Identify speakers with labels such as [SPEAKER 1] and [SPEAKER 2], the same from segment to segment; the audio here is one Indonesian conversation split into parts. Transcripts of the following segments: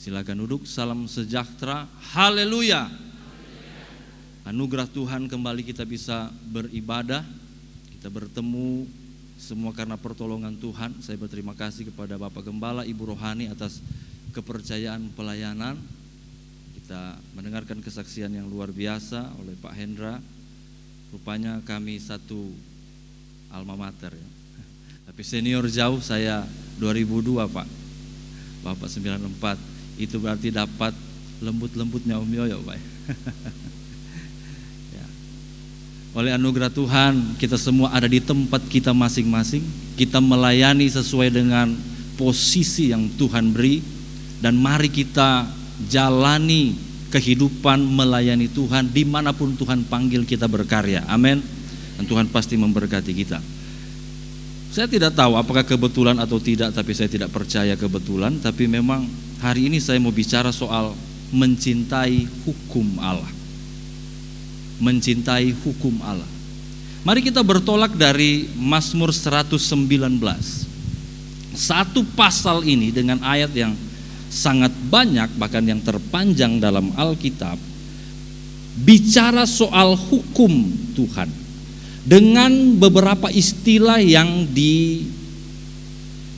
[SPEAKER 1] Silakan duduk. Salam sejahtera. Haleluya. Anugerah Tuhan kembali kita bisa beribadah. Kita bertemu semua karena pertolongan Tuhan. Saya berterima kasih kepada Bapak Gembala, Ibu Rohani atas kepercayaan pelayanan. Kita mendengarkan kesaksian yang luar biasa oleh Pak Hendra. Rupanya kami satu alma mater ya. Tapi senior jauh, saya 2002 Pak. Bapak 94. Itu berarti dapat lembut-lembutnya Om Yoyo Pak. Ya. Oleh anugerah Tuhan kita semua ada di tempat kita masing-masing. Kita melayani sesuai dengan posisi yang Tuhan beri. Dan mari kita jalani kehidupan melayani Tuhan dimanapun Tuhan panggil kita berkarya. Amin. Dan Tuhan pasti memberkati kita. Saya tidak tahu apakah kebetulan atau tidak, tapi saya tidak percaya kebetulan. Tapi memang hari ini saya mau bicara soal mencintai hukum Allah. Mencintai hukum Allah. Mari kita bertolak dari Mazmur 119. Satu pasal ini dengan ayat yang sangat banyak, bahkan yang terpanjang dalam Alkitab, bicara soal hukum Tuhan. Dengan beberapa istilah yang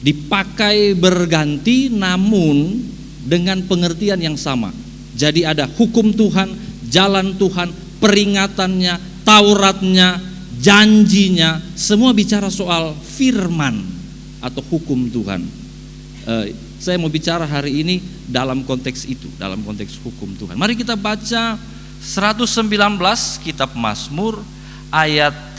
[SPEAKER 1] dipakai berganti namun dengan pengertian yang sama. Jadi ada hukum Tuhan, jalan Tuhan, peringatannya, Tauratnya, janjinya, semua bicara soal firman atau hukum Tuhan. Saya mau bicara hari ini dalam konteks itu, dalam konteks hukum Tuhan. Mari kita baca 119 kitab Mazmur ayat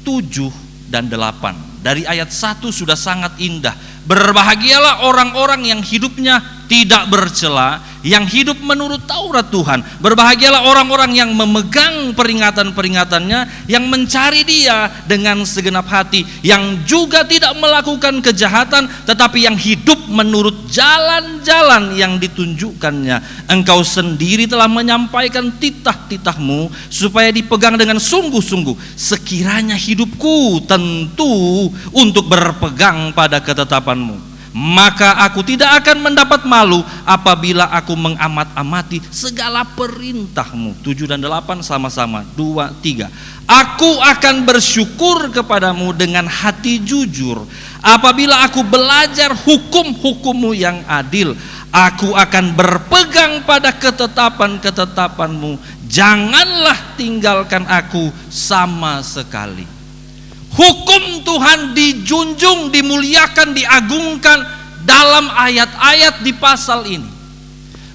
[SPEAKER 1] 7 dan 8. Dari ayat 1 sudah sangat indah. Berbahagialah orang-orang yang hidupnya tidak bercela, yang hidup menurut Taurat Tuhan. Berbahagialah orang-orang yang memegang peringatan-peringatannya, yang mencari Dia dengan segenap hati, yang juga tidak melakukan kejahatan, tetapi yang hidup menurut jalan-jalan yang ditunjukkannya. Engkau sendiri telah menyampaikan titah-titahmu supaya dipegang dengan sungguh-sungguh. Sekiranya hidupku tentu untuk berpegang pada ketetapanmu, maka aku tidak akan mendapat malu apabila aku mengamat-amati segala perintahmu. 7 dan 8 sama-sama. 2, 3. Aku akan bersyukur kepadamu dengan hati jujur. Apabila aku belajar hukum-hukummu yang adil, aku akan berpegang pada ketetapan-ketetapanmu. Janganlah tinggalkan aku sama sekali. Hukum Tuhan dijunjung, dimuliakan, diagungkan dalam ayat-ayat di pasal ini.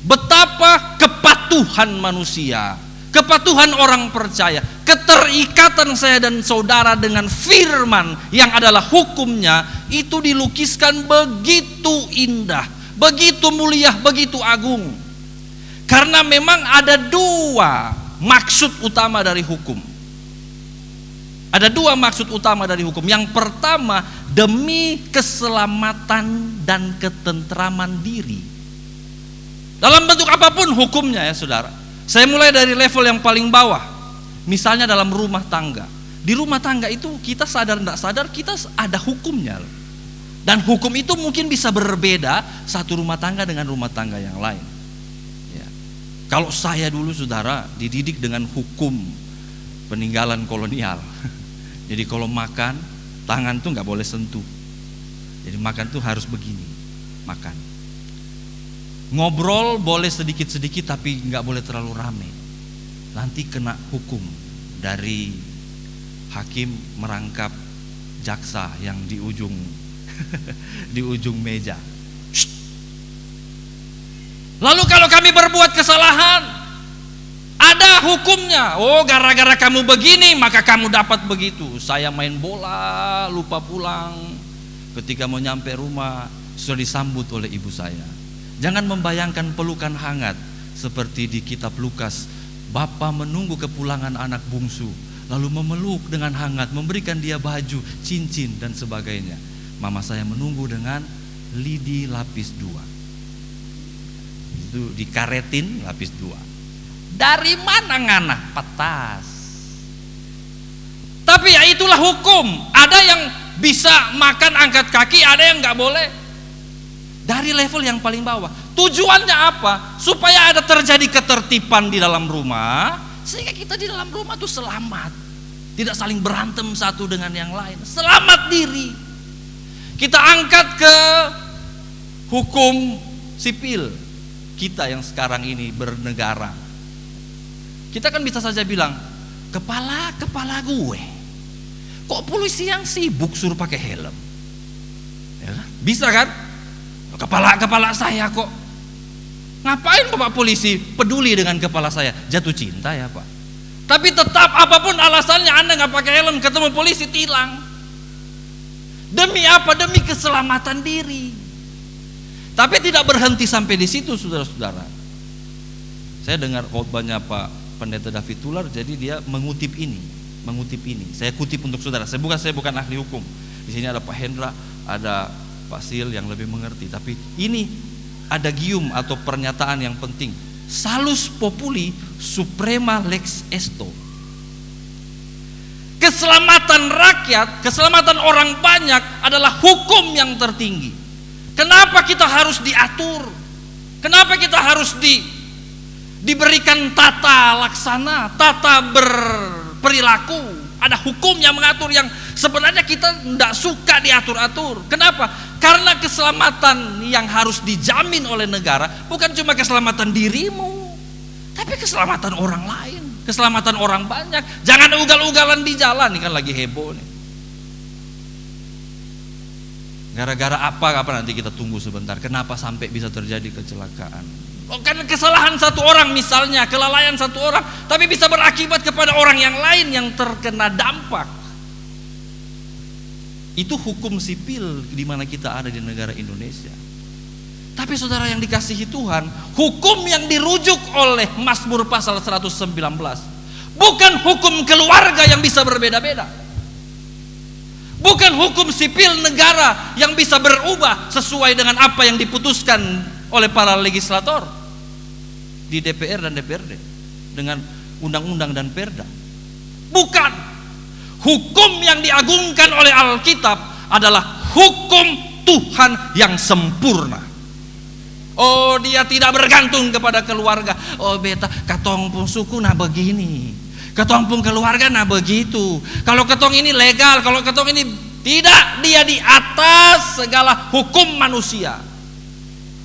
[SPEAKER 1] Betapa kepatuhan manusia, kepatuhan orang percaya, keterikatan saya dan saudara dengan firman yang adalah hukumnya, itu dilukiskan begitu indah, begitu mulia, begitu agung. Karena memang ada dua maksud utama dari hukum. Ada dua maksud utama dari hukum. Yang pertama, demi keselamatan dan ketentraman diri. Dalam bentuk apapun hukumnya ya saudara. Saya mulai dari level yang paling bawah. Misalnya dalam rumah tangga. Di rumah tangga itu kita sadar tidak sadar kita ada hukumnya. Dan hukum itu mungkin bisa berbeda satu rumah tangga dengan rumah tangga yang lain. Ya. Kalau saya dulu saudara dididik dengan hukum peninggalan kolonial. Jadi kalau makan, tangan tuh nggak boleh sentuh. Jadi makan tuh harus begini, makan. Ngobrol boleh sedikit-sedikit tapi nggak boleh terlalu rame. Nanti kena hukum dari hakim merangkap jaksa yang di ujung di ujung meja. Shh. Lalu kalau kami berbuat kesalahan, ada hukumnya. Oh, gara-gara kamu begini maka kamu dapat begitu. Saya main bola lupa pulang. Ketika mau nyampe rumah sudah disambut oleh ibu saya. Jangan membayangkan pelukan hangat seperti di kitab Lukas. Bapa menunggu kepulangan anak bungsu, lalu memeluk dengan hangat, memberikan dia baju, cincin dan sebagainya. Mama saya menunggu dengan lidi lapis 2. Itu dikaretin lapis 2. Dari mana ngana? Petas. Tapi ya itulah hukum. Ada yang bisa makan angkat kaki, ada yang nggak boleh. Dari level yang paling bawah. Tujuannya apa? Supaya ada terjadi ketertiban di dalam rumah, sehingga kita di dalam rumah tuh selamat. Tidak saling berantem satu dengan yang lain. Selamat diri. Kita angkat ke hukum sipil kita yang sekarang ini bernegara. Kita kan bisa saja bilang, kepala gue, kok polisi yang sibuk suruh pakai helm? Ya, bisa kan? Kepala saya kok. Ngapain Bapak polisi peduli dengan kepala saya? Jatuh cinta ya Pak. Tapi tetap apapun alasannya Anda nggak pakai helm, ketemu polisi tilang. Demi apa? Demi keselamatan diri. Tapi tidak berhenti sampai di situ, saudara-saudara. Saya dengar khotbahnya Pak Pendeta David Tular, jadi dia mengutip ini. Saya kutip untuk saudara. Saya bukan ahli hukum. Di sini ada Pak Hendra, ada Pak Sil yang lebih mengerti. Tapi ini ada gium atau pernyataan yang penting. Salus populi suprema lex esto. Keselamatan rakyat, keselamatan orang banyak adalah hukum yang tertinggi. Kenapa kita harus diatur? Kenapa kita harus diberikan tata laksana, tata berperilaku? Ada hukum yang mengatur yang sebenarnya kita tidak suka diatur-atur. Kenapa? Karena keselamatan yang harus dijamin oleh negara bukan cuma keselamatan dirimu, tapi keselamatan orang lain, keselamatan orang banyak. Jangan ugal-ugalan di jalan, ini kan lagi heboh nih. Gara-gara apa nanti kita tunggu sebentar. Kenapa sampai bisa terjadi kecelakaan? Karena kesalahan satu orang misalnya, kelalaian satu orang, tapi bisa berakibat kepada orang yang lain yang terkena dampak. Itu hukum sipil di mana kita ada di negara Indonesia. Tapi saudara yang dikasihi Tuhan, hukum yang dirujuk oleh Mazmur pasal 119 bukan hukum keluarga yang bisa berbeda-beda. Bukan hukum sipil negara yang bisa berubah sesuai dengan apa yang diputuskan oleh para legislator di DPR dan DPRD dengan undang-undang dan perda. Bukan. Hukum yang diagungkan oleh Alkitab adalah hukum Tuhan yang sempurna. Oh, dia tidak bergantung kepada keluarga. Oh, beta katong pun suku nah begini, katong pun keluarga nah begitu. Kalau katong ini legal, kalau katong ini tidak, dia di atas segala hukum manusia.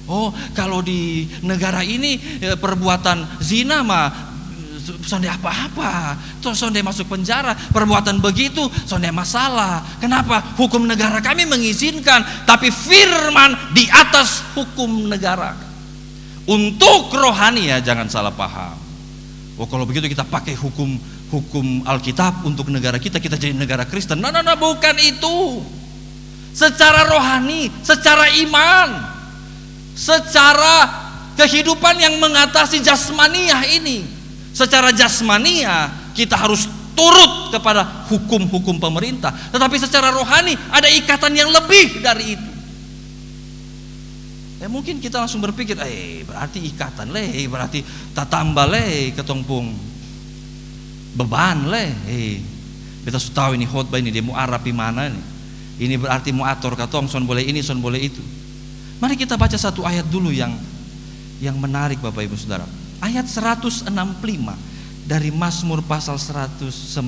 [SPEAKER 1] Oh, kalau di negara ini perbuatan zina mah sonde apa-apa, sonde masuk penjara, perbuatan begitu sonde masalah. Kenapa? Hukum negara kami mengizinkan, tapi firman di atas hukum negara. Untuk rohani ya jangan salah paham. Oh, kalau begitu kita pakai hukum Alkitab untuk negara kita jadi negara Kristen. Nah, bukan itu. Secara rohani, secara iman, secara kehidupan yang mengatasi jasmaniah ini. Secara jasmania kita harus turut kepada hukum-hukum pemerintah, tetapi secara rohani ada ikatan yang lebih dari itu. Mungkin kita langsung berpikir, berarti ikatan berarti tatambah ketongpung beban kita sudah tahu ini khotbah ini dia mau arapi mana nih. Ini berarti mau atur katong son boleh ini son boleh itu. Mari kita baca satu ayat dulu yang menarik Bapak Ibu Saudara. Ayat 165 dari Mazmur pasal 119,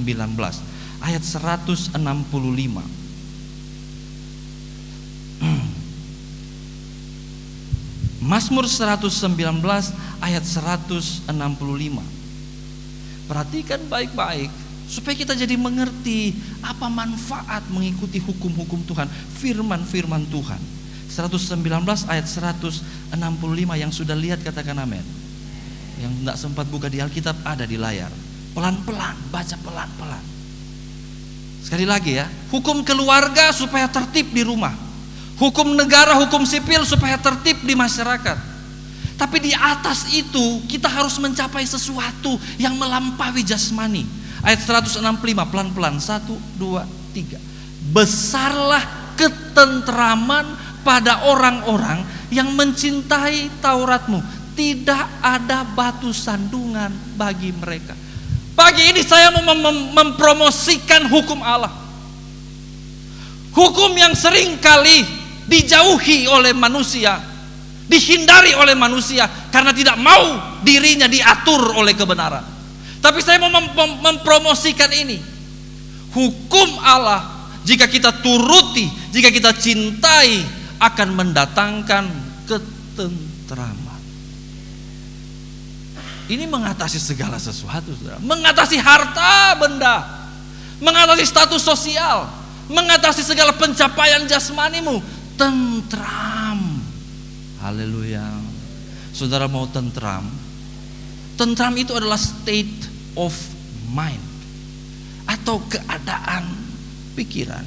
[SPEAKER 1] ayat 165. Mazmur 119 ayat 165. Perhatikan baik-baik supaya kita jadi mengerti apa manfaat mengikuti hukum-hukum Tuhan, firman-firman Tuhan. 119 ayat 165 yang sudah lihat katakan amin. Yang tidak sempat buka di Alkitab ada di layar. Pelan-pelan, baca pelan-pelan. Sekali lagi ya, hukum keluarga supaya tertib di rumah, hukum negara, hukum sipil supaya tertib di masyarakat. Tapi di atas itu kita harus mencapai sesuatu yang melampaui jasmani. Ayat 165 pelan-pelan, 1, 2, 3. Besarlah ketentraman pada orang-orang yang mencintai Tauratmu. Tidak ada batu sandungan bagi mereka. Pagi ini saya mau mempromosikan hukum Allah. Hukum yang sering kali dijauhi oleh manusia. dihindari oleh manusia karena tidak mau dirinya diatur oleh kebenaran. Tapi saya mau mempromosikan ini. Hukum Allah, jika kita turuti, jika kita cintai, akan mendatangkan ketentraman. Ini mengatasi segala sesuatu, saudara. Mengatasi harta benda, mengatasi status sosial, mengatasi segala pencapaian jasmanimu. Tentram. Haleluya. Saudara mau tentram? Tentram itu adalah state of mind atau keadaan pikiran.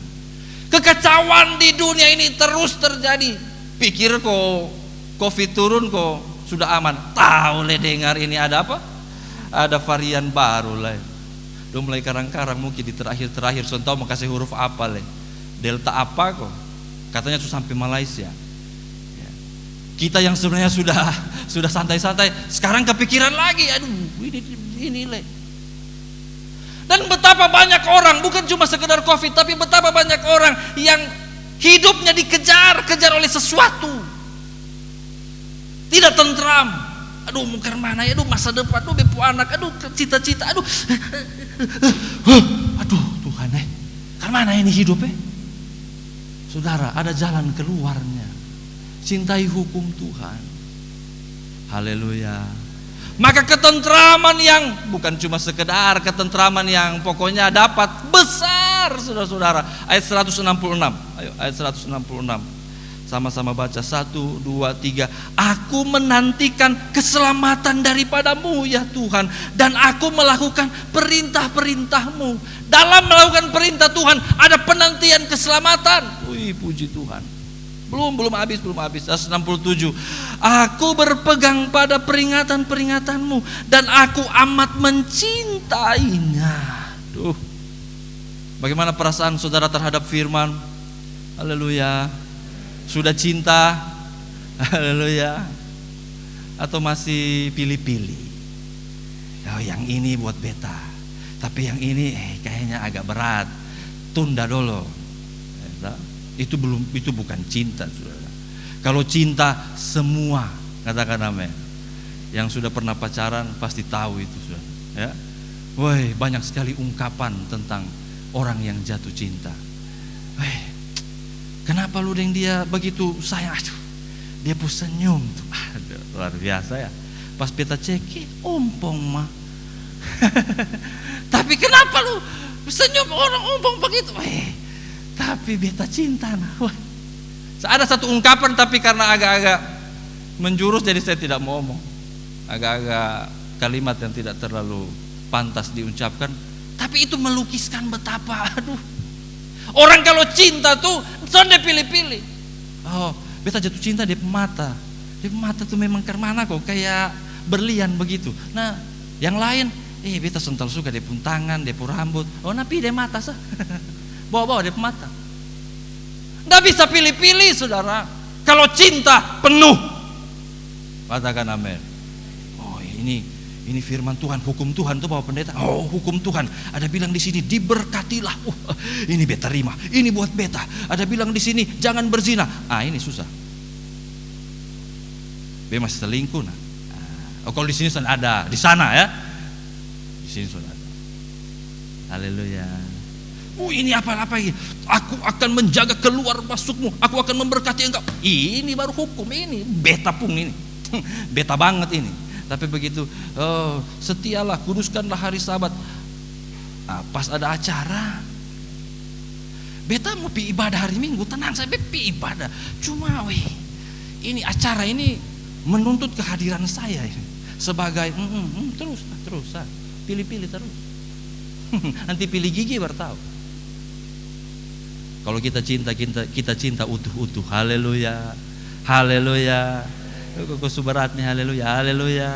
[SPEAKER 1] Kekacauan di dunia ini terus terjadi. Pikir kok Covid turun kok sudah aman. Tahu le dengar ini ada apa? Ada varian baru lah. Udah mulai karang-karang mungkin di terakhir Sontau mau kasih huruf apa le? Delta apa kok? Katanya tuh sampai Malaysia. Ya. Kita yang sebenarnya sudah santai-santai, sekarang kepikiran lagi. Aduh, ini le. Dan betapa banyak orang, bukan cuma sekedar Covid, tapi betapa banyak orang yang hidupnya dikejar oleh sesuatu. Tidak tentram. Aduh, mau ke mana ya? Aduh, masa depan, aduh, bepu anak, aduh, cita-cita, aduh. Aduh, Tuhan ke mana ini hidupnya? Saudara, ada jalan keluarnya. Cintai hukum Tuhan. Haleluya. Maka ketentraman yang bukan cuma sekedar ketentraman yang pokoknya dapat besar, saudara-saudara. Ayat 166. Ayo, ayat 166. Sama-sama baca 1, 2, 3. Aku menantikan keselamatan daripadamu ya Tuhan, dan aku melakukan perintah-perintahmu. Dalam melakukan perintah Tuhan ada penantian keselamatan. Wih, puji Tuhan. Belum habis. 167. Aku berpegang pada peringatan-peringatanmu dan aku amat mencintainya. Duh. Bagaimana perasaan saudara terhadap firman? Haleluya. Sudah cinta? Haleluya. Atau masih pilih-pilih? Oh, yang ini buat beta. Tapi yang ini kayaknya agak berat. Tunda dulu. Itu bukan cinta, saudara. Kalau cinta semua, katakan amin. Yang sudah pernah pacaran pasti tahu itu, saudara. Ya, woi, banyak sekali ungkapan tentang orang yang jatuh cinta. Woi, kenapa lu dengan dia begitu sayang? Aduh, dia pun senyum tuh. Aduh, luar biasa ya. Pas beta cek, ompong mah. Tapi kenapa lu senyum orang ompong begitu? Tapi beta cinta nah. Wah. Ada satu ungkapan tapi karena agak-agak menjurus jadi saya tidak mau ngomong. Agak-agak kalimat yang tidak terlalu pantas diucapkan, tapi itu melukiskan betapa orang kalau cinta tuh sonde pilih-pilih. Oh, beta jatuh cinta dia pemata. Dia pemata tuh memang kemana kok kayak berlian begitu. Nah, yang lain beta sental suka dia pun tangan, dia pun rambut. Oh, napi dia mata sah. Bawa-bawa dia pemata. Nggak bisa pilih-pilih, saudara. Kalau cinta penuh, katakan amin. Oh, ini firman Tuhan, hukum Tuhan tuh Bapak Pendeta. Oh, hukum Tuhan. Ada bilang di sini diberkatilah. Ini beta terima. Ini buat beta. Ada bilang di sini jangan berzina. Ini susah. Be masih selingkuh nah. Oh, kalau di sini sudah ada, di sana ya. Di sini sudah ada. Haleluya. Ini apa-apa ini. Aku akan menjaga keluar masukmu. Aku akan memberkati engkau. Ini baru hukum ini. Beta pun ini. Beta banget ini. Tapi begitu, setialah, kuduskanlah hari Sabat. Pas ada acara, beta mau pi ibadah hari Minggu, tenang saya pi ibadah. Cuma ini acara ini menuntut kehadiran saya ini. Sebagai terus pilih-pilih terus. Nanti pilih gigi baru tahu. Kalau kita cinta utuh-utuh. Haleluya. Haleluya. Kok subaratnya haleluya. Haleluya.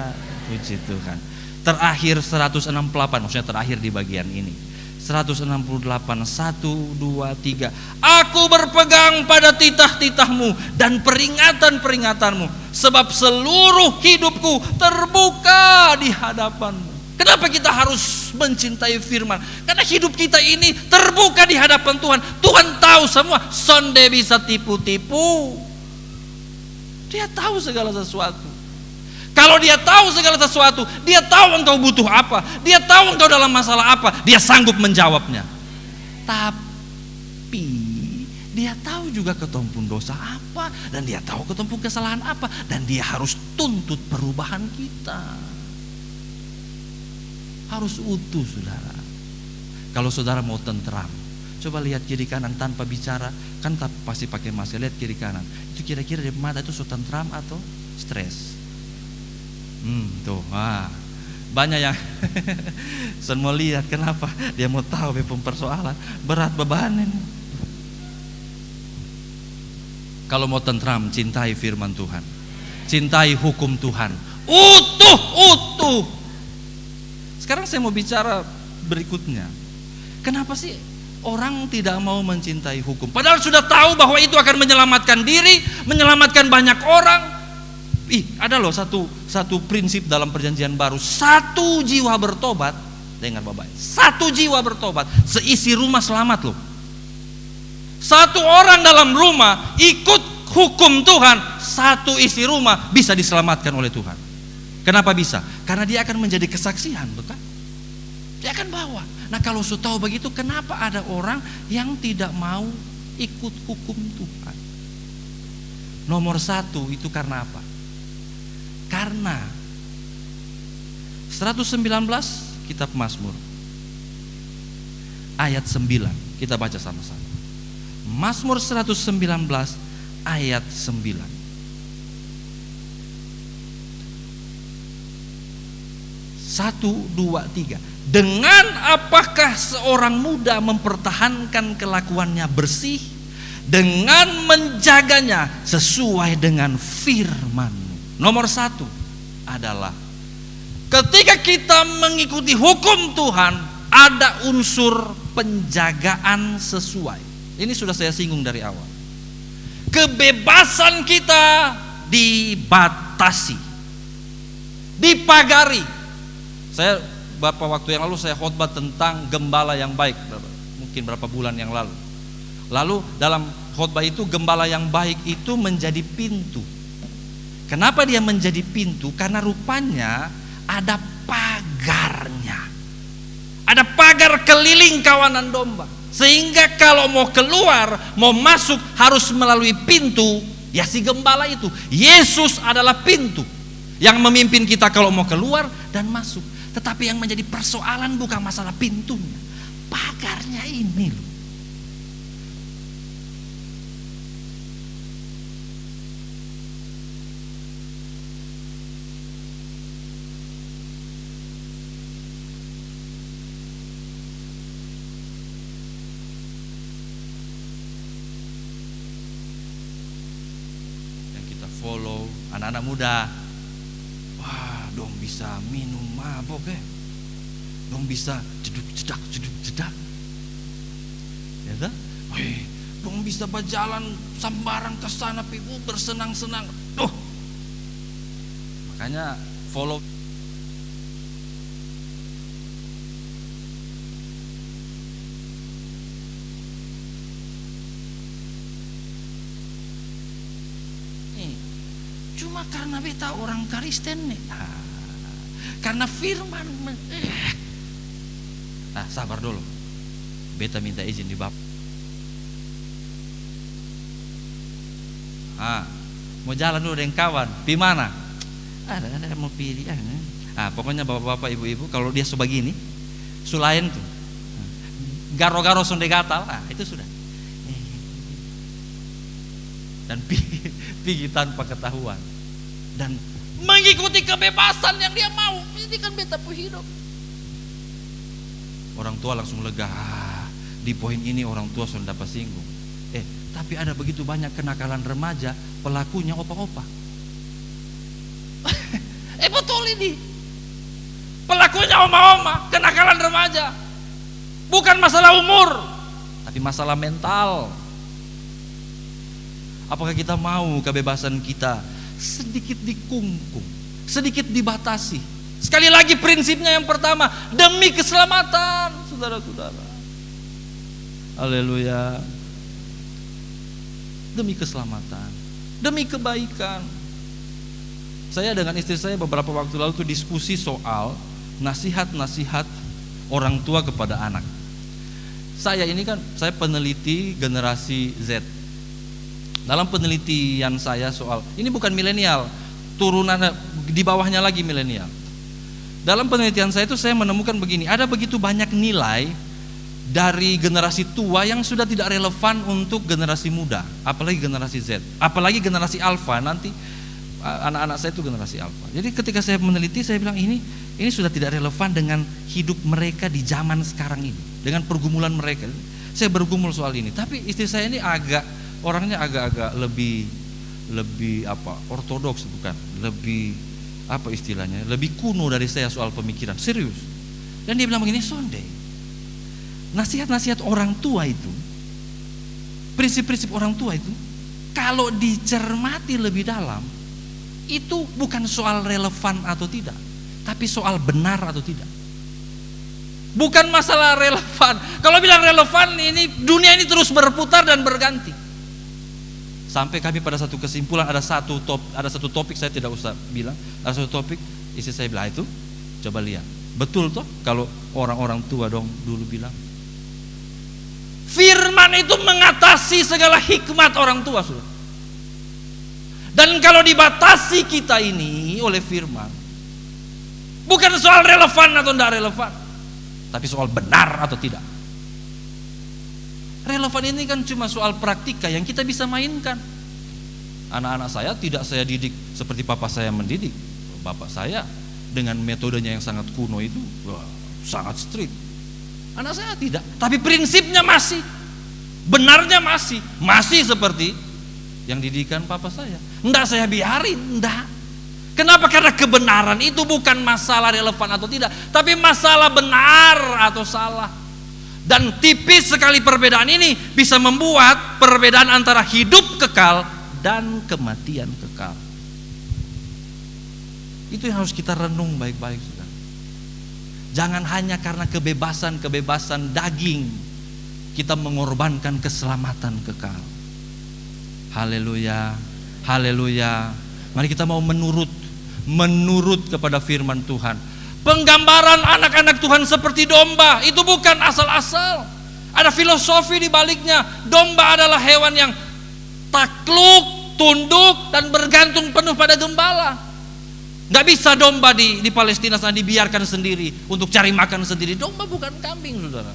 [SPEAKER 1] Puji Tuhan. Terakhir 168, maksudnya terakhir di bagian ini. 168, 1, 2, 3. Aku berpegang pada titah-titahmu dan peringatan-peringatanmu, sebab seluruh hidupku terbuka di hadapanmu. Kenapa kita harus mencintai firman? Karena hidup kita ini terbuka di hadapan Tuhan. Tuhan tahu semua. Sonde bisa tipu-tipu. Dia tahu segala sesuatu. Kalau dia tahu segala sesuatu, dia tahu engkau butuh apa, dia tahu engkau dalam masalah apa, dia sanggup menjawabnya. Tapi dia tahu juga ketumpun dosa apa, dan dia tahu ketumpun kesalahan apa, dan dia harus tuntut perubahan kita. Harus utuh, saudara. Kalau saudara mau tentram, coba lihat kiri kanan tanpa bicara, kan pasti pakai masker, lihat kiri kanan. Itu kira-kira di mata itu tentram atau stres? Tuh, banyak yang saya mau lihat kenapa dia mau tahu persoalan berat beban ini. Kalau mau tentram, cintai firman Tuhan, cintai hukum Tuhan, utuh. Sekarang saya mau bicara berikutnya. Kenapa sih orang tidak mau mencintai hukum? Padahal sudah tahu bahwa itu akan menyelamatkan diri, menyelamatkan banyak orang. Ada loh satu prinsip dalam perjanjian baru. 1 jiwa bertobat, dengar Bapak, 1 jiwa bertobat, seisi rumah selamat loh. 1 orang dalam rumah ikut hukum Tuhan, 1 isi rumah bisa diselamatkan oleh Tuhan. Kenapa bisa? Karena dia akan menjadi kesaksian, bukan? Dia akan bawa. Nah, kalau sudah tahu begitu, kenapa ada orang yang tidak mau ikut hukum Tuhan? Nomor 1 itu karena apa? Karena 119 kitab Mazmur ayat 9, kita baca sama-sama. Mazmur 119 ayat 9. 1, 2, 3. Dengan apakah seorang muda mempertahankan kelakuannya bersih, dengan menjaganya sesuai dengan firman. Nomor 1 adalah ketika kita mengikuti hukum Tuhan, ada unsur penjagaan sesuai. Ini sudah saya singgung dari awal. Kebebasan kita dibatasi, dipagari. Saya beberapa waktu yang lalu saya khotbah tentang gembala yang baik, mungkin berapa bulan yang lalu. Lalu dalam khotbah itu, gembala yang baik itu menjadi pintu. Kenapa dia menjadi pintu? Karena rupanya ada pagarnya. Ada pagar keliling kawanan domba. Sehingga kalau mau keluar, mau masuk harus melalui pintu, ya si gembala itu. Yesus adalah pintu yang memimpin kita kalau mau keluar dan masuk. Tetapi yang menjadi persoalan bukan masalah pintunya, pagarnya ini loh. Follow anak-anak muda, wah dong bisa minum mabok dong bisa jeduk jedak ya kan? Dong bisa berjalan sembarang ke sana pibu bersenang-senang. Makanya follow. Cuma karena beta orang Kristen nih, karena firman. Sabar dulu, beta minta izin di Bapak. Mau jalan dulu dengan kawan, pi mana? Ada mau pilih. Pokoknya bapak-bapak, ibu-ibu, kalau dia sebegini, sulain tuh, garo-garo sonde gatal, itu sudah. Dan pergi tanpa ketahuan dan mengikuti kebebasan yang dia mau. Ini kan beta pu hidup. Orang tua langsung lega. Di poin ini orang tua sudah dapat singgung. Tapi ada begitu banyak kenakalan remaja, pelakunya opa-opa. Betul ini. Pelakunya oma-oma, kenakalan remaja. Bukan masalah umur, tapi masalah mental. Apakah kita mau kebebasan kita sedikit dikungkung, sedikit dibatasi? Sekali lagi prinsipnya yang pertama, demi keselamatan, saudara-saudara. Haleluya. Demi keselamatan, demi kebaikan. Saya dengan istri saya beberapa waktu lalu tuh diskusi soal nasihat-nasihat orang tua kepada anak. Saya ini kan, saya peneliti generasi Z. Dalam penelitian saya soal, ini bukan milenial, turunan di bawahnya lagi milenial. Dalam penelitian saya itu saya menemukan begini, ada begitu banyak nilai dari generasi tua yang sudah tidak relevan untuk generasi muda, apalagi generasi Z, apalagi generasi Alpha. Nanti anak-anak saya itu generasi Alpha. Jadi ketika saya meneliti, saya bilang ini sudah tidak relevan dengan hidup mereka di zaman sekarang ini, dengan pergumulan mereka. Saya bergumul soal ini, tapi istri saya ini orangnya agak-agak lebih ortodoks, bukan, lebih istilahnya, lebih kuno dari saya soal pemikiran, serius. Dan dia bilang begini, Sonde, nasihat-nasihat orang tua itu, prinsip-prinsip orang tua itu, kalau dicermati lebih dalam, itu bukan soal relevan atau tidak, tapi soal benar atau tidak. Bukan masalah relevan. Kalau bilang relevan, ini dunia ini terus berputar dan berganti. Sampai kami pada satu kesimpulan, ada satu topik, saya tidak usah bilang, ada satu topik, istri saya bilang, itu coba lihat, betul toh kalau orang-orang tua dulu bilang firman itu mengatasi segala hikmat orang tua, sudah. Dan kalau dibatasi kita ini oleh firman, bukan soal relevan atau tidak relevan, tapi soal benar atau tidak. Relevan ini kan cuma soal praktika yang kita bisa mainkan. Anak-anak saya tidak saya didik seperti papa saya mendidik. Bapak saya dengan metodenya yang sangat kuno itu, sangat strict. Anak saya tidak, tapi prinsipnya masih, benarnya masih seperti yang didikan papa saya. Enggak saya biarin, enggak. Kenapa? Karena kebenaran itu bukan masalah relevan atau tidak, tapi masalah benar atau salah. Dan tipis sekali perbedaan ini bisa membuat perbedaan antara hidup kekal dan kematian kekal. Itu yang harus kita renung baik-baik, saudara. Jangan hanya karena kebebasan daging kita mengorbankan keselamatan kekal. Haleluya, haleluya. Mari kita mau menurut kepada firman Tuhan. Penggambaran anak-anak Tuhan seperti domba itu bukan asal-asal. Ada filosofi di baliknya. Domba adalah hewan yang takluk, tunduk, dan bergantung penuh pada gembala. Gak bisa domba di Palestina sana dibiarkan sendiri untuk cari makan sendiri. Domba bukan kambing, saudara.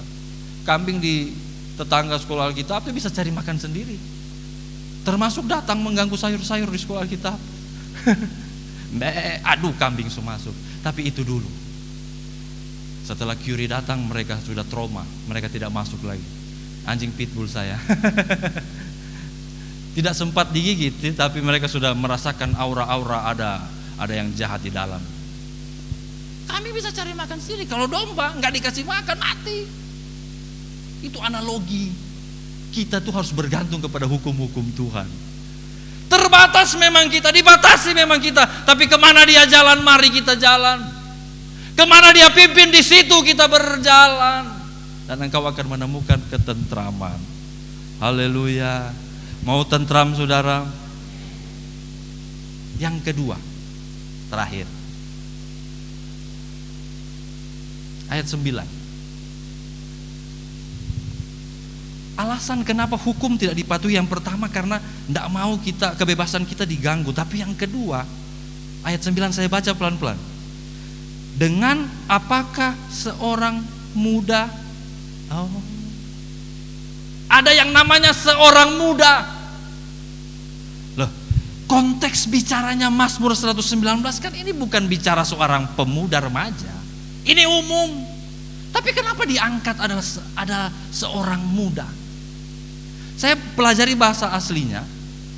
[SPEAKER 1] Kambing di tetangga sekolah Alkitab itu bisa cari makan sendiri. Termasuk datang mengganggu sayur-sayur di sekolah Alkitab. Aduh, kambing semua masuk. Tapi itu dulu. Setelah Curie datang, mereka sudah trauma, mereka tidak masuk lagi. Anjing pitbull saya tidak sempat digigit, tapi mereka sudah merasakan aura-aura ada yang jahat di dalam. Kami bisa cari makan sendiri. Kalau domba nggak dikasih makan mati. Itu analogi. Kita tuh harus bergantung kepada hukum-hukum Tuhan. Terbatas memang kita, dibatasi memang kita, tapi kemana dia jalan, mari kita jalan. Kemana dia pimpin, di situ kita berjalan. Dan engkau akan menemukan ketentraman. Haleluya. Mau tentram, saudara? Yang kedua, terakhir, ayat 9. Alasan kenapa hukum tidak dipatuhi, yang pertama karena tidak mau kebebasan kita diganggu. Tapi yang kedua, ayat 9 saya baca pelan-pelan. Dengan apakah seorang muda, ada yang namanya seorang muda. Loh, konteks bicaranya Mazmur 119 kan ini bukan bicara seorang pemuda remaja. Ini umum. Tapi kenapa diangkat ada seorang muda? Saya pelajari bahasa aslinya.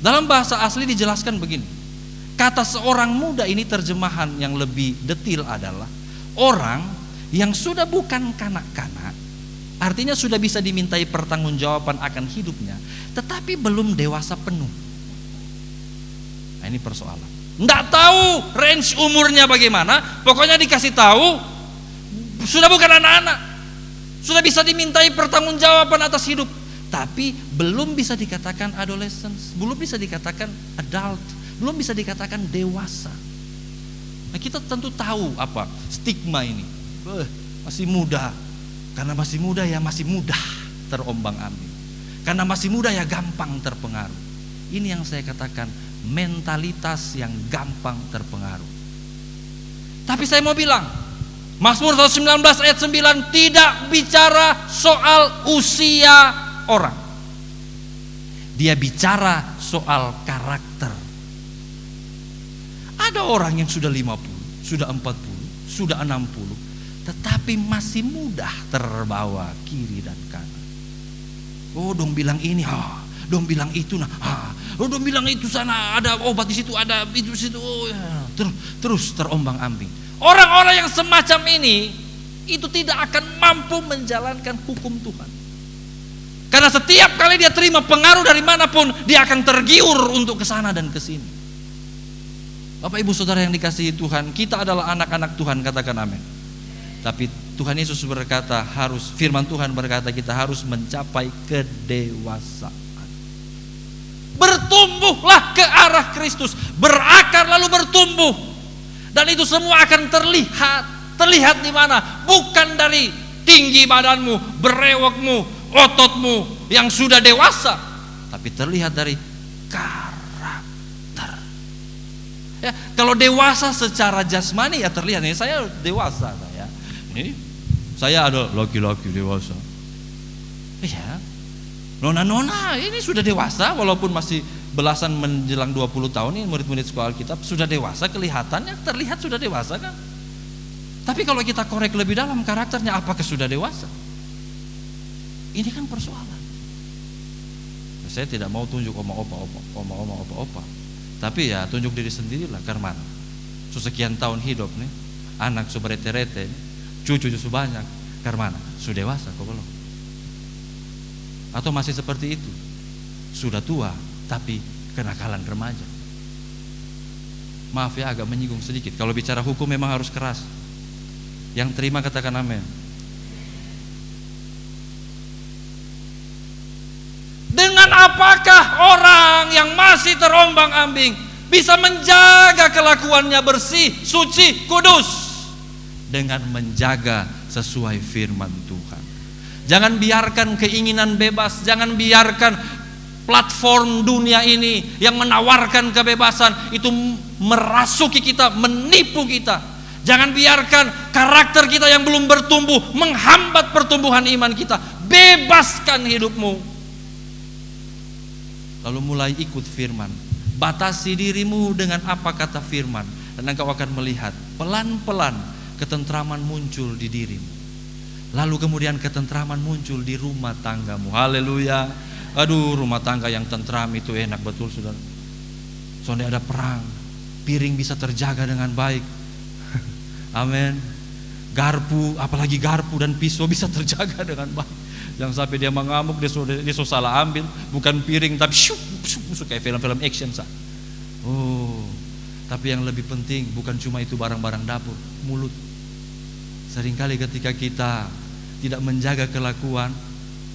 [SPEAKER 1] Dalam bahasa asli dijelaskan begini. Kata seorang muda ini terjemahan yang lebih detail adalah orang yang sudah bukan kanak-kanak, artinya sudah bisa dimintai pertanggungjawaban akan hidupnya, tetapi belum dewasa penuh. Nah, ini persoalan. Nggak tahu range umurnya bagaimana, pokoknya dikasih tahu sudah bukan anak-anak, sudah bisa dimintai pertanggungjawaban atas hidup, tapi belum bisa dikatakan adolescence, belum bisa dikatakan adult, belum bisa dikatakan dewasa. Nah, kita tentu tahu apa stigma ini. Masih muda. Karena masih muda ya masih mudah terombang-ambing. Karena masih muda ya gampang terpengaruh. Ini yang saya katakan mentalitas yang gampang terpengaruh. Tapi saya mau bilang, Mazmur 119 ayat 9 tidak bicara soal usia orang. Dia bicara soal karakter. Ada orang yang sudah 50, sudah 40, sudah 60, tetapi masih mudah terbawa kiri dan kanan. Oh, dong bilang ini, dong bilang itu, dong bilang itu sana ada obat di situ, ada itu di situ, terus terombang-ambing. Orang-orang yang semacam ini itu tidak akan mampu menjalankan hukum Tuhan. Karena setiap kali dia terima pengaruh dari manapun, dia akan tergiur untuk ke sana dan ke sini. Bapak Ibu Saudara yang dikasihi Tuhan, kita adalah anak-anak Tuhan, katakan amin. Tapi Tuhan Yesus berkata firman Tuhan berkata kita harus mencapai kedewasaan. Bertumbuhlah ke arah Kristus, berakar lalu bertumbuh. Dan itu semua akan terlihat di mana? Bukan dari tinggi badanmu, berewokmu, ototmu yang sudah dewasa, tapi terlihat dari karakter. Ya, kalau dewasa secara jasmani ya terlihat nih, saya dewasa saya. Ini saya ada laki-laki dewasa. Ya. Nona-nona ini sudah dewasa walaupun masih belasan menjelang 20 tahun ini, murid-murid sekolah Alkitab sudah dewasa, kelihatannya terlihat sudah dewasa kan? Tapi kalau kita korek lebih dalam karakternya, apakah sudah dewasa? Ini kan persoalan. Saya tidak mau tunjuk oma-opa. Tapi ya tunjuk diri sendirilah, karena sekian tahun hidup nih, anak suberete-rete, cucu banyak, karena sudah dewasa kok belum? Atau masih seperti itu? Sudah tua tapi kenakalan remaja. Maaf ya, agak menyinggung sedikit. Kalau bicara hukum memang harus keras. Yang terima katakan amin. Dengan apakah orang yang masih terombang-ambing bisa menjaga kelakuannya bersih, suci, kudus? Dengan menjaga sesuai firman Tuhan. Jangan biarkan keinginan bebas, jangan biarkan platform dunia ini yang menawarkan kebebasan itu merasuki kita, menipu kita. Jangan biarkan karakter kita yang belum bertumbuh menghambat pertumbuhan iman kita. Bebaskan hidupmu. Lalu mulai ikut firman. Batasi dirimu dengan apa kata firman, dan engkau akan melihat pelan-pelan ketentraman muncul di dirimu. Lalu kemudian ketentraman muncul di rumah tanggamu. Haleluya. Aduh, rumah tangga yang tentram itu enak betul, saudara. Soalnya ada perang, piring bisa terjaga dengan baik. Amin. Garpu, apalagi garpu dan pisau bisa terjaga dengan baik. Jangan sampai dia mengamuk, dia salah ambil, bukan piring tapi kayak film-film action sah. Oh, tapi yang lebih penting bukan cuma itu barang-barang dapur, mulut. Seringkali ketika kita tidak menjaga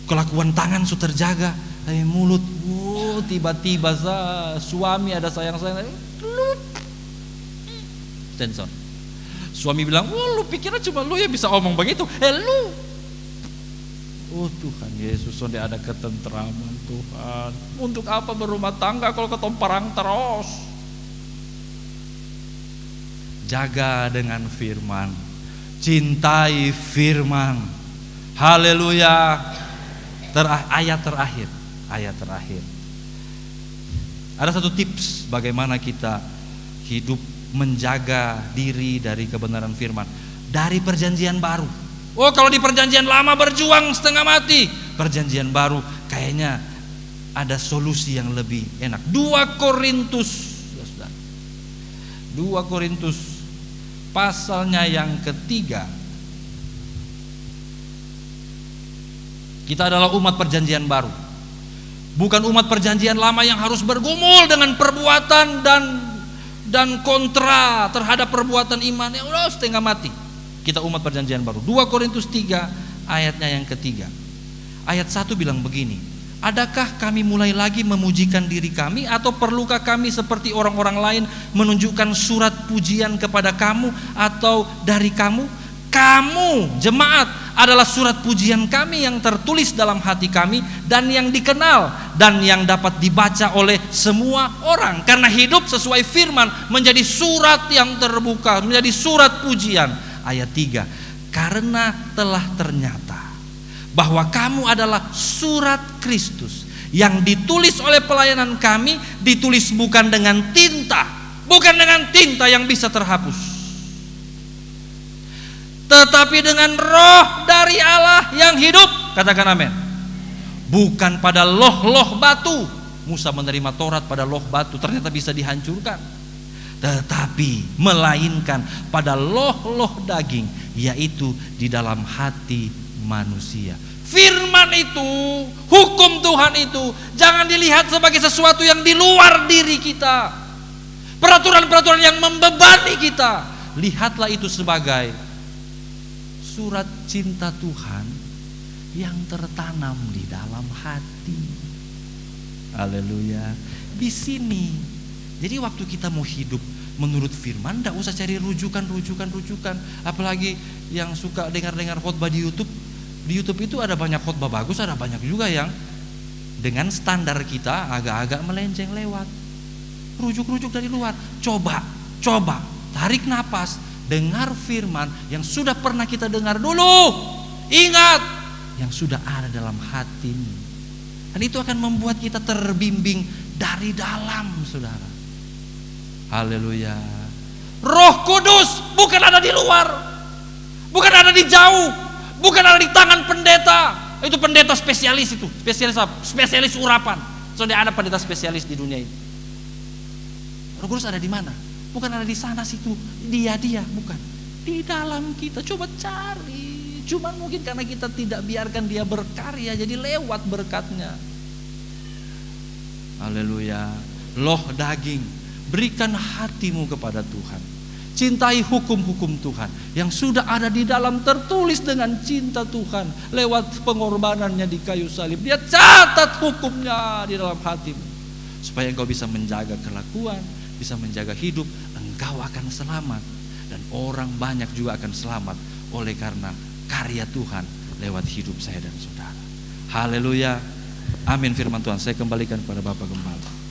[SPEAKER 1] kelakuan tangan sudah terjaga, tapi mulut, tiba-tiba suami ada sayang-sayang, sensor. Suami bilang, lu pikirnya cuma lu yang bisa omong begitu? Lu. Oh Tuhan Yesus, sudah ada ketentraman Tuhan. Untuk apa berumah tangga kalau ketemu perang terus? Jaga dengan firman, cintai firman. Haleluya. Ayat terakhir. Ada satu tips bagaimana kita hidup menjaga diri dari kebenaran firman dari perjanjian baru. Oh, kalau di perjanjian lama berjuang setengah mati, perjanjian baru kayaknya ada solusi yang lebih enak. 2 Korintus pasalnya yang ketiga. Kita adalah umat perjanjian baru, bukan umat perjanjian lama yang harus bergumul dengan perbuatan dan kontra terhadap perbuatan iman yang udah setengah mati. Kita umat perjanjian baru. 2 Korintus 3 ayatnya yang ketiga. Ayat 1 bilang begini, Adakah kami mulai lagi memujikan diri kami, atau perlukah kami seperti orang-orang lain menunjukkan surat pujian kepada kamu atau dari kamu? Kamu, jemaat, adalah surat pujian kami yang tertulis dalam hati kami dan yang dikenal dan yang dapat dibaca oleh semua orang. Karena hidup sesuai firman menjadi surat yang terbuka, menjadi surat pujian. Ayat 3, karena telah ternyata bahwa kamu adalah surat Kristus yang ditulis oleh pelayanan kami, ditulis bukan dengan tinta, bukan dengan tinta yang bisa terhapus, tetapi dengan roh dari Allah yang hidup. Katakan amin. Bukan pada loh-loh batu. Musa menerima Taurat pada loh batu, ternyata bisa dihancurkan. Tetapi melainkan pada loh-loh daging, yaitu di dalam hati manusia. Firman itu, hukum Tuhan itu jangan dilihat sebagai sesuatu yang di luar diri kita, peraturan-peraturan yang membebani kita. Lihatlah itu sebagai surat cinta Tuhan yang tertanam di dalam hati. Haleluya. Di sini. Jadi waktu kita mau hidup menurut firman, tidak usah cari rujukan. Apalagi yang suka dengar khotbah di YouTube. Di YouTube itu ada banyak khotbah bagus, ada banyak juga yang dengan standar kita agak-agak melenceng lewat. Rujuk-rujuk dari luar. Coba, tarik napas, dengar firman yang sudah pernah kita dengar dulu. Ingat, yang sudah ada dalam hatimu. Dan itu akan membuat kita terbimbing dari dalam, saudara. Haleluya. Roh Kudus bukan ada di luar, bukan ada di jauh, bukan ada di tangan pendeta. Itu pendeta spesialis itu. Spesialis apa? Spesialis urapan. Sudah ada pendeta spesialis di dunia ini. Roh Kudus ada di mana? Bukan ada di sana situ. Dia bukan. Di dalam kita. Coba cari. Cuman mungkin karena kita tidak biarkan dia berkarya, jadi lewat berkatnya. Haleluya. Loh daging. Berikan hatimu kepada Tuhan. Cintai hukum-hukum Tuhan yang sudah ada di dalam, tertulis dengan cinta Tuhan lewat pengorbanannya di kayu salib. Dia catat hukumnya di dalam hatimu supaya engkau bisa menjaga kelakuan, bisa menjaga hidup. Engkau akan selamat dan orang banyak juga akan selamat oleh karena karya Tuhan lewat hidup saya dan saudara. Haleluya. Amin. Firman Tuhan saya kembalikan kepada Bapak Gembala.